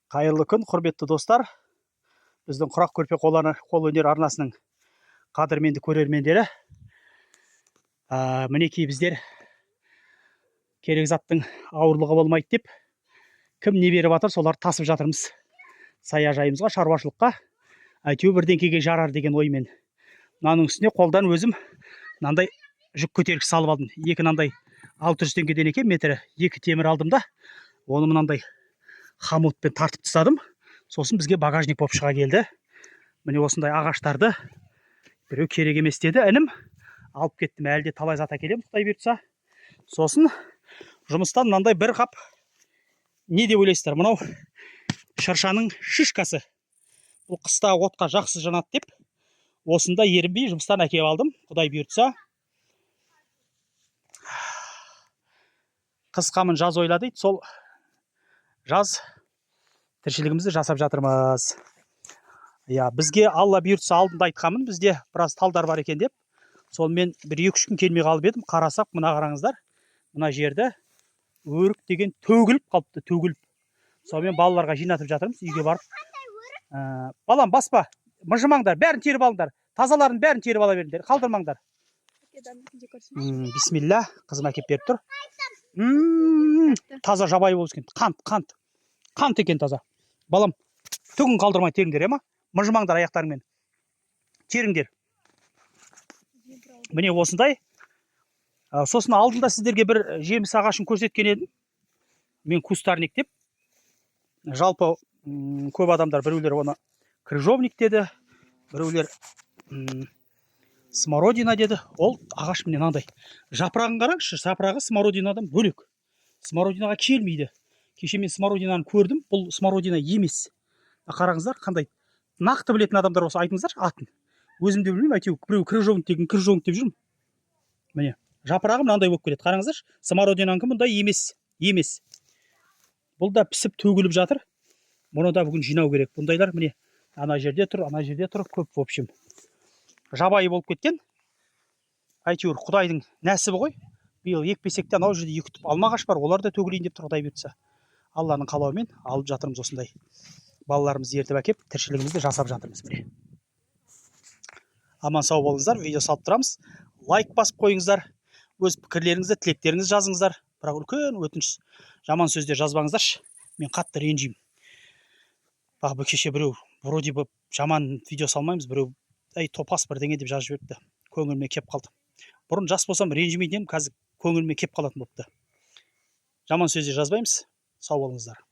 Қайырлы күн, құрметті достар. Біздің Құрақ Көрпе қолөнер арнасының қадірменді көрермендері. Мінекей біздер керек заттың ауырлығы болмайды деп, кім не беріп жатыр, соларды тасып жатырмыз. Саяжайымызға, шаруашылыққа, әйтеуір бірдеңкеге жарар деген оймен. Мынаның үстіне қолдан өзім мынандай жүк көтергіш салып алдым. Екі мынандай 600 теңгеден екен метрі, екі темір алдым да, оны мынандай хамутпен тартып тастадым. Сосын бізге багажник болып шыға келді. Міне осындай ағаштарды біреу керек емес деді, інім алып кеттім. Әлде талай зат әкелемін, Құдай бұйыртса. Сосын жұмыстан мынандай бір қап не деп ойлайсыздар? Мынау шыршаның шишкасы. Бұл қыста отқа жақсы жанады деп, осында ерінбей жұмыстан әкеліп алдым. Құдай бұйыртса. Қыс қамын жаз ойла дейді. Сол жаз тіршілігімізді жасап жатырмыз. Бізге Алла бұйыртса алдында айтқанмын, бізде біраз талдар бар екен деп. Сонымен бір 2-3 күн келмей қалып едім. Қарасақ, мына қараңыздар. Мына жерді өрік деген төгіліп қалыпты, төгіліп. Сонымен балаларға жинатып жатырмыз, үйге барып. Балам, баспа, мыжымаңдар, бәрін теріп алыңдар. Тазаларын бәрін теріп ала беріңдер, қалдырмаңдар. Бисмилля, қызым әкеп беріп тұр. Таза жабайы болып өскен. Қант екен таза. Балам, түгін қалдырмай теріңдер, ема? Мыжымаңдар аяқтарыңмен. Теріңдер. Міне осындай. Сосын алдында сіздерге бір жеміс ағашын көрсеткен едім. Мен кустарник деп. Жалпы көп адамдар біреулер оны крыжовник деді, біреулер смородина деді. Ол ағаш міне мынандай. Жапырағын қараңызшы, жапырағы смородинадан бөлек. Смородинаға келмейді. Кеше мен смородинаны көрдім, бұл смородина емес. Қараңыздар, қандай нақты білетін адамдар болса айтыңыздар атын. Өзім де білмеймін, әйтеуір біреу крыжовник деген крыжовник деп жүрмін. Міне, жапырағы мынандай болып келеді. Қараңыздар, смородинанікі мұндай емес. Бұл да пісіп төгіліп жатыр. Мұны да бүгін жинау керек. Бұндайлар міне ана жерде тұр, көп в общем. Жабайы болып кеткен. Әйтеуір Құдайдың нәсібі ғой. Биыл екпесек те анау жерде екі түп алма ағаш бар, олар да төгілейін деп тұр, Құдай бұйыртса. Алланың қалауымен алып жатырмыз осындай. Балаларымызды ертіп әкеп, тіршілігімізді жасап жатырмыз міне. Аман сау болыңыздар, видео салып тұрамыз. Лайк басып қойыңыздар. Өз пікірлеріңізді, тілектеріңізді жазыңыздар. Бірақ үлкен өтініш, жаман сөздер жазбаңыздаршы. Мен қатты ренжимін. Бұл кеше біреу вроде бы жаман видео салмаймыз, біреу топас бірдеңе деп жазып жіберіпті. Көңіліме кеп қалды. Бұрын жас болсам ренжімейтін едім, қазір көңіліме кеп қалатын болыпты. Жаман сөздер жазбаймыз. Сау болыңыздар.